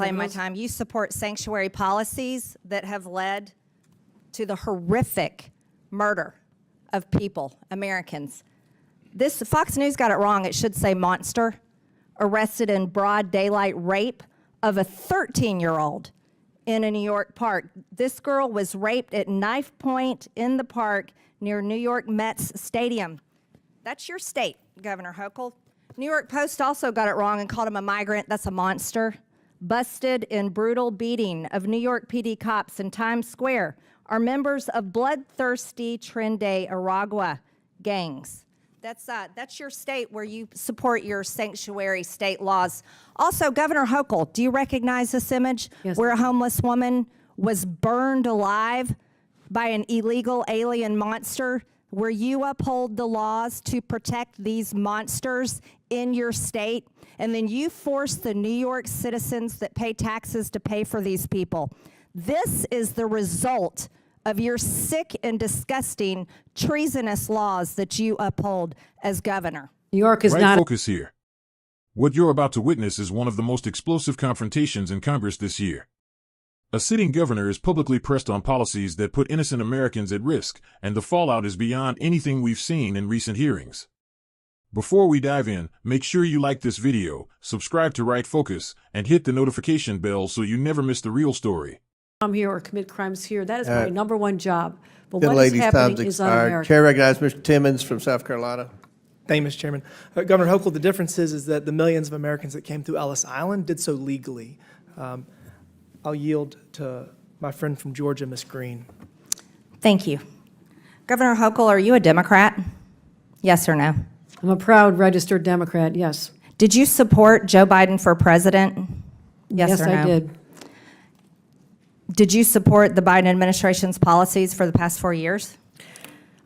Claim my time. You support sanctuary policies that have led to the horrific murder of people, Americans. This Fox News got it wrong. It should say monster. Arrested in broad daylight rape of a 13-year-old in a New York park. This girl was raped at knife point in the park near New York Mets Stadium. That's your state, Governor Hochul. New York Post also got it wrong and called him a migrant. That's a monster. Busted in brutal beating of New York PD cops in Times Square are members of bloodthirsty Tren Aragua gangs. That's your state where you support your sanctuary state laws. Also, Governor Hochul, do you recognize this image? Yes. Where a homeless woman was burned alive by an illegal alien monster, where you uphold the laws to protect these monsters in your state, and then you force the New York citizens that pay taxes to pay for these people. This is the result of your sick and disgusting treasonous laws that you uphold as governor. New York is Right not. focus here. What you're about to witness is one of the most explosive confrontations in Congress this year. A sitting governor is publicly pressed on policies that put innocent Americans at risk, and the fallout is beyond anything we've seen in recent hearings. Before we dive in, make sure you like this video, subscribe to Right Focus, and hit the notification bell so you never miss the real story. Come here or commit crimes here. That is my number one job. But The what is lady's happening time's is expired. un-American. Chair recognizes Mr. Timmons from South Carolina. Thank you, Mr. Chairman. Governor Hochul, the difference is that the millions of Americans that came through Ellis Island did so legally. I'll yield to my friend from Georgia, Ms. Greene. Thank you. Governor Hochul, are you a Democrat? Yes or no? I'm a proud registered Democrat, yes. Did you support Joe Biden for president? Yes or no? I did. Did you support the Biden administration's policies for the past 4 years?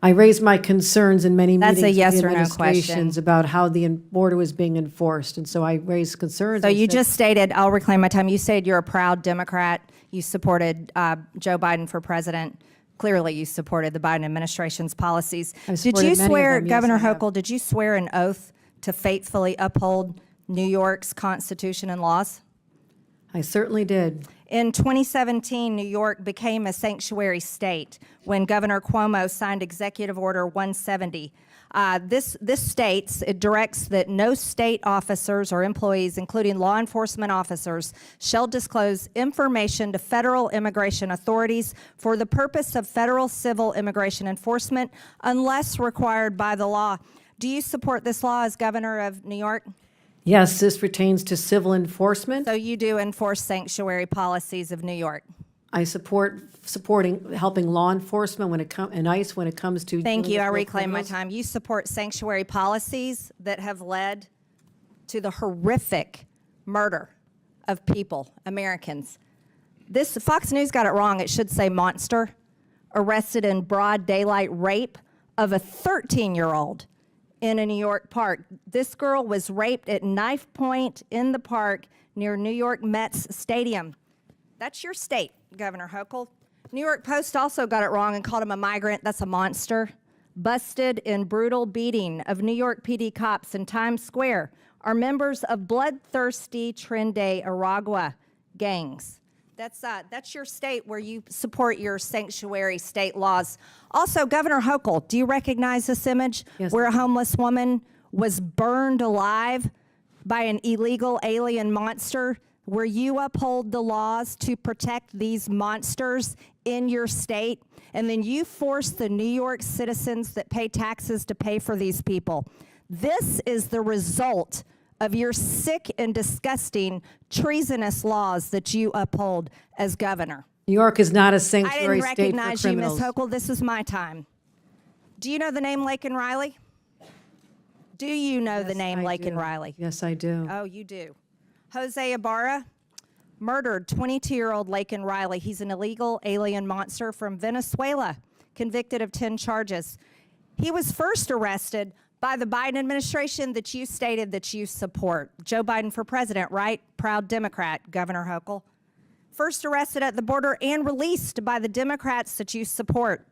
I raised my concerns in many That's meetings a yes with the or no administrations question. about how the border was being enforced, and so I raised concerns. So I you said- just stated, I'll reclaim my time, you said you're a proud Democrat. You supported Joe Biden for president. Clearly, you supported the Biden administration's policies. I've Did supported you many of swear, them, yes, Governor I have. Hochul, did you swear an oath to faithfully uphold New York's Constitution and laws? I certainly did. In 2017, New York became a sanctuary state when Governor Cuomo signed Executive Order 170. This states, it directs that no state officers or employees, including law enforcement officers, shall disclose information to federal immigration authorities for the purpose of federal civil immigration enforcement unless required by the law. Do you support this law as governor of New York? Yes, this pertains to civil enforcement. So you do enforce sanctuary policies of New York? I supporting helping law enforcement when it comes and ICE when it comes to. Thank dealing you. with I real reclaim my criminals. time. You support sanctuary policies that have led to the horrific murder of people, Americans. This Fox News got it wrong. It should say monster. Arrested in broad daylight rape of a 13-year-old in a New York park. This girl was raped at knife point in the park near New York Mets Stadium. That's your state, Governor Hochul. New York Post also got it wrong and called him a migrant. That's a monster. Busted in brutal beating of New York PD cops in Times Square are members of bloodthirsty Tren Aragua gangs. That's your state where you support your sanctuary state laws. Also, Governor Hochul, do you recognize this image? Yes. Where a homeless woman was burned alive by an illegal alien monster, where you uphold the laws to protect these monsters in your state, and then you force the New York citizens that pay taxes to pay for these people. This is the result of your sick and disgusting treasonous laws that you uphold as governor. New York is not a I sanctuary didn't state for recognize you, Ms. criminals. Hochul. This is my time. Do you know the name Laken Riley? Do you know the Yes, name I Laken do. Riley? Yes, I do. Oh, you do. Jose Ibarra murdered 22-year-old Laken Riley. He's an illegal alien monster from Venezuela, convicted of 10 charges. He was first arrested by the Biden administration that you stated that you support. Joe Biden for president, right? Proud Democrat, Governor Hochul. First arrested at the border and released by the Democrats that you support.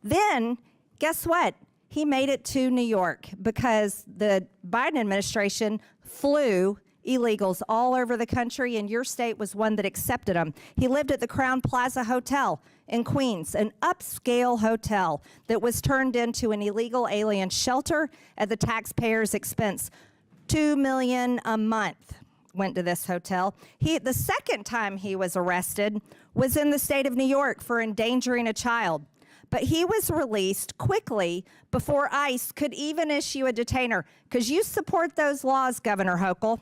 Then, guess what? He made it to New York because the Biden administration flew illegals all over the country, and your state was one that accepted them. He lived at the Crown Plaza Hotel in Queens, an upscale hotel that was turned into an illegal alien shelter at the taxpayers' expense. $2 million a month went to this hotel. The second time he was arrested was in the state of New York for endangering a child. But he was released quickly before ICE could even issue a detainer, because you support those laws, Governor Hochul.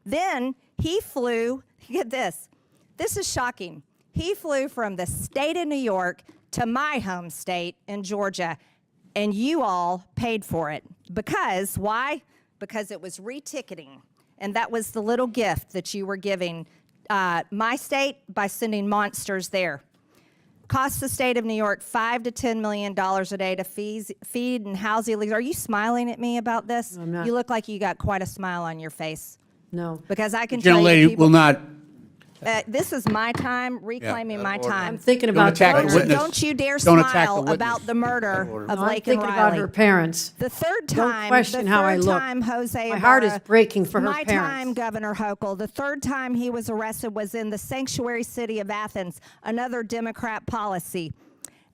Then he flew, get this is shocking. He flew from the state of New York to my home state in Georgia, and you all paid for it. Because, why? Because it was reticketing, and that was the little gift that you were giving my state by sending monsters there. Costs the state of New York $5 to $10 million a day to feed and house illegals. Are you smiling at me about this? I'm not. You look like you got quite a smile on your face. No. Because I can tell you Gentlelady people, will not. This is my time, reclaiming my I'm time. thinking about attack the Georgia. witness. Don't you dare Don't attack the smile witness. about the murder of I'm Lake and thinking about Riley. her parents. The third Don't time, question how I look. Jose My heart is Ibarra, breaking for her my parents. time, Governor Hochul. The third time he was arrested was in the sanctuary city of Athens, another Democrat policy.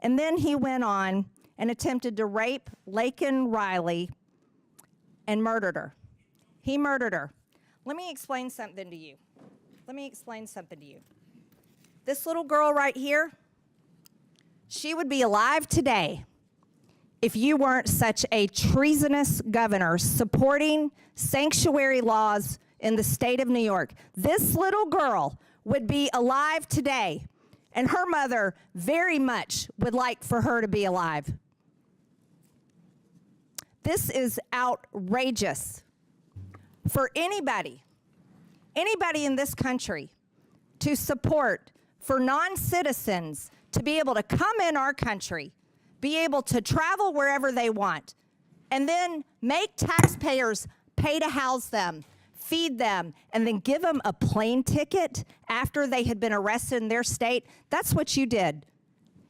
And then he went on and attempted to rape Laken Riley and murdered her. He murdered her. Let me explain something to you. This little girl right here, she would be alive today if you weren't such a treasonous governor supporting sanctuary laws in the state of New York. This little girl would be alive today, and her mother very much would like for her to be alive. This is outrageous for anybody in this country to support for non-citizens to be able to come in our country, be able to travel wherever they want, and then make taxpayers pay to house them, feed them, and then give them a plane ticket after they had been arrested in their state. That's what you did.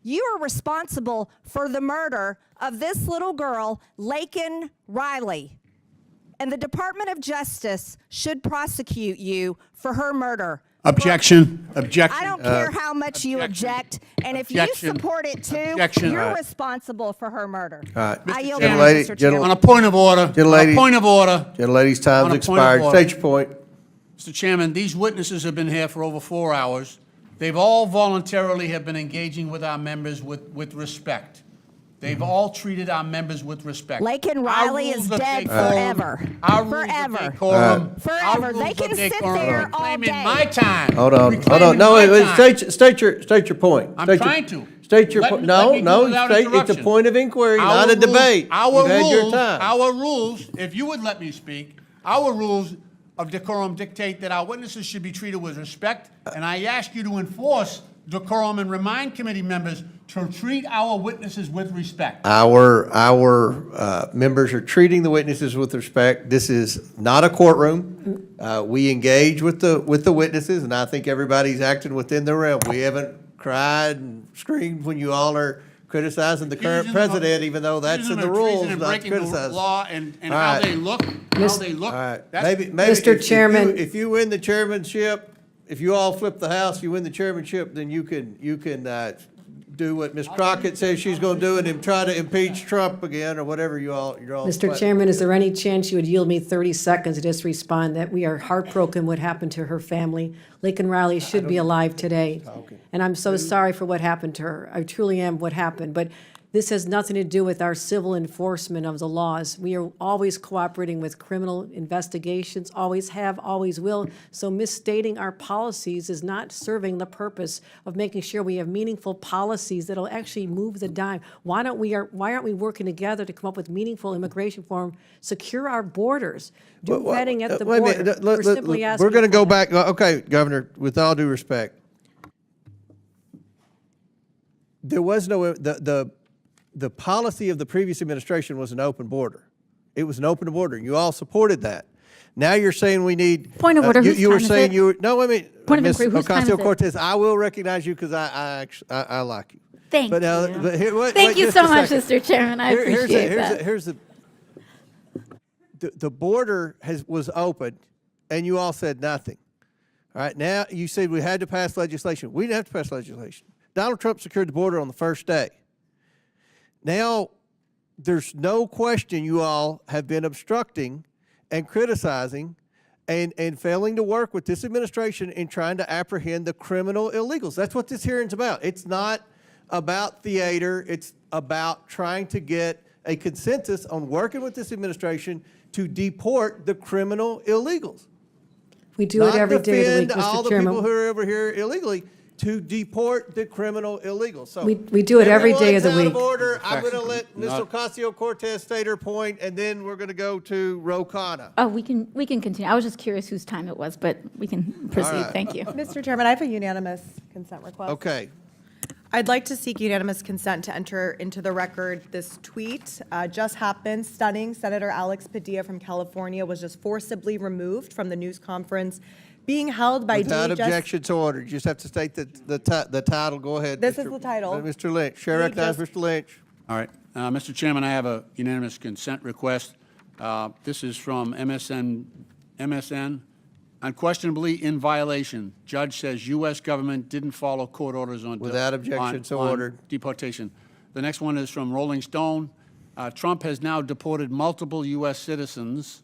You are responsible for the murder of this little girl, Laken Riley. And the Department of Justice should prosecute you for her murder. Objection. Objection. I don't care how much you object, and if you Objection. support it too, Objection. you're All right. responsible for her murder. right. I yield Chairman, back, lady- Mr. On Chairman. a point of order. Gentlelady- On a point of order. Gentlelady's On time's a point of expired. order. State your point. Mr. Chairman, these witnesses have been here for over 4 hours. They've all voluntarily have been engaging with our members with respect. They've all treated our members with respect. Laken Our Riley rules is of dead decorum- forever. Our rules Forever. of decorum. Forever. Our They rules can of sit decorum there all reclaiming day. my time. Hold on. Reclaiming No, my wait, time. state your point. I'm State your- trying to. State your Let point. me- let No, me do no, without it's a interruption. point of inquiry, Our not a rules- debate. Our You've had your rules, time. our rules, if you would let me speak, our rules of decorum dictate that our witnesses should be treated with respect, and I ask you to enforce decorum and remind committee members to treat our witnesses with respect. Our members are treating the witnesses with respect. This is not a courtroom. We engage with the witnesses, and I think everybody's acting within the realm. We haven't cried and screamed when you all are criticizing the current Accusing them of- president, even though that's in accusing the them of treason rules, and not to breaking the criticize. law and All how right. they look, All right, That's- maybe Mr. if Chairman. if you win the chairmanship, if you all flip the House, you win the chairmanship, then you can do what Ms. Crockett says she's going to do and try to impeach Trump again or whatever you're all. Mr. Chairman, is there any chance you would yield me 30 seconds to just respond that we are heartbroken what happened to her family? Laken Riley should be alive today. And I'm so sorry for what happened to her. I truly am what happened. But this has nothing to do with our civil enforcement of the laws. We are always cooperating with criminal investigations, always have, always will. So misstating our policies is not serving the purpose of making sure we have meaningful policies that'll actually move the dime. Why aren't we working together to come up with meaningful immigration reform, secure our borders, do vetting at the Wait a border? minute. We're simply asking. We're going to for go that. back. Okay, Governor, with all due respect, there was no, the policy of the previous administration was an open border. It was an open border. You all supported that. Now you're saying we need. Point of order, whose You were time is saying it? you were, no, I mean. Point of Ms. inquiry, whose time is it? Ocasio-Cortez, I will recognize you because I like you. Thank But, you. but here, wait, Thank wait you just so a much, second. Mr. Chairman. I appreciate that. Here's the border was open and you all said nothing. All right, now you said we had to pass legislation. We didn't have to pass legislation. Donald Trump secured the border on the first day. Now, there's no question you all have been obstructing and criticizing and failing to work with this administration in trying to apprehend the criminal illegals. That's what this hearing's about. It's not about theater. It's about trying to get a consensus on working with this administration to deport the criminal illegals. We do it every day of the week, Not defend all Mr. the people Chairman. who are over here illegally, to deport the criminal illegals. So We do it every day of the everyone's out week. of order. I'm going to let Ms. Not- Ocasio-Cortez state her point, and then we're going to go to Ro Khanna. Oh, we can continue. I was just curious whose time it was, but we can proceed. right. Thank you. Mr. Chairman, I have a unanimous consent request. Okay. I'd like to seek unanimous consent to enter into the record this tweet. Just happened, stunning. Senator Alex Padilla from California was just forcibly removed from the news conference being held by Without DHS. objection to order. You just have to state the title. Go ahead. This is Mr. the title. Mr. Lynch. Chair recognizes Mr. Lynch. All right. Mr. Chairman, I have a unanimous consent request. This is from MSN. Unquestionably in violation. Judge says U.S. government didn't follow court orders on Without objection, so on ordered. deportation. The next one is from Rolling Stone. Trump has now deported multiple U.S. citizens,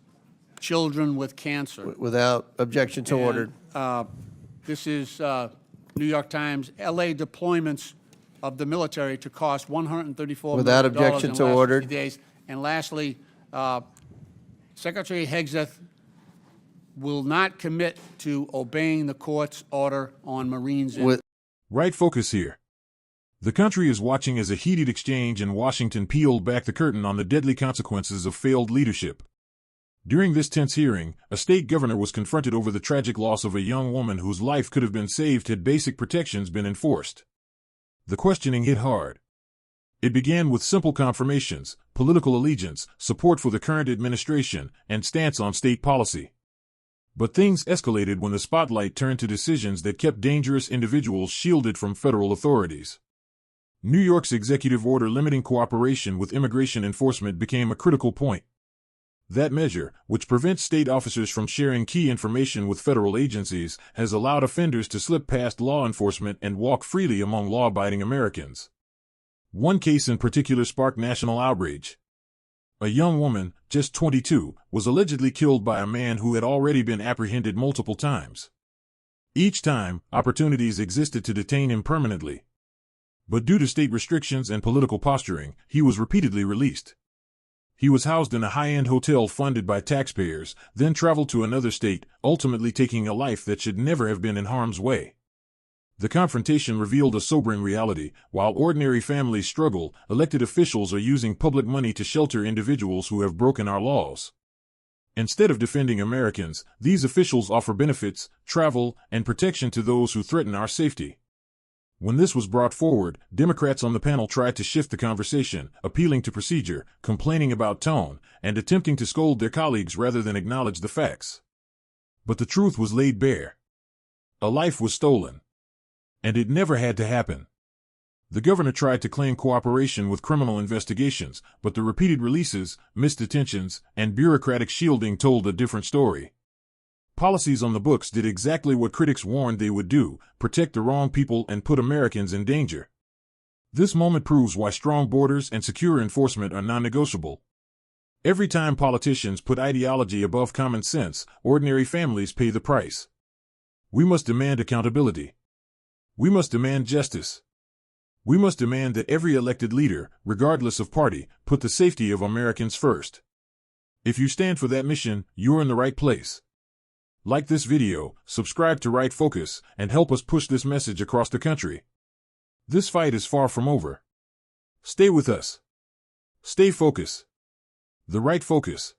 children with cancer. Without objection, so ordered. This is New York Times. L.A. deployments of the military to cost $134 Without million objection, in the so last ordered. 50 days. And lastly, Secretary Hegseth will not commit to obeying the court's order on Marines. With- Right focus here. The country is watching as a heated exchange in Washington peeled back the curtain on the deadly consequences of failed leadership. During this tense hearing, a state governor was confronted over the tragic loss of a young woman whose life could have been saved had basic protections been enforced. The questioning hit hard. It began with simple confirmations, political allegiance, support for the current administration, and stance on state policy. But things escalated when the spotlight turned to decisions that kept dangerous individuals shielded from federal authorities. New York's executive order limiting cooperation with immigration enforcement became a critical point. That measure, which prevents state officers from sharing key information with federal agencies, has allowed offenders to slip past law enforcement and walk freely among law-abiding Americans. One case in particular sparked national outrage. A young woman, just 22, was allegedly killed by a man who had already been apprehended multiple times. Each time, opportunities existed to detain him permanently. But due to state restrictions and political posturing, he was repeatedly released. He was housed in a high-end hotel funded by taxpayers, then traveled to another state, ultimately taking a life that should never have been in harm's way. The confrontation revealed a sobering reality. While ordinary families struggle, elected officials are using public money to shelter individuals who have broken our laws. Instead of defending Americans, these officials offer benefits, travel, and protection to those who threaten our safety. When this was brought forward, Democrats on the panel tried to shift the conversation, appealing to procedure, complaining about tone, and attempting to scold their colleagues rather than acknowledge the facts. But the truth was laid bare. A life was stolen. And it never had to happen. The governor tried to claim cooperation with criminal investigations, but the repeated releases, missed detentions, and bureaucratic shielding told a different story. Policies on the books did exactly what critics warned they would do: protect the wrong people and put Americans in danger. This moment proves why strong borders and secure enforcement are non-negotiable. Every time politicians put ideology above common sense, ordinary families pay the price. We must demand accountability. We must demand justice. We must demand that every elected leader, regardless of party, put the safety of Americans first. If you stand for that mission, you're in the right place. Like this video, subscribe to Right Focus, and help us push this message across the country. This fight is far from over. Stay with us. Stay focused. The Right Focus.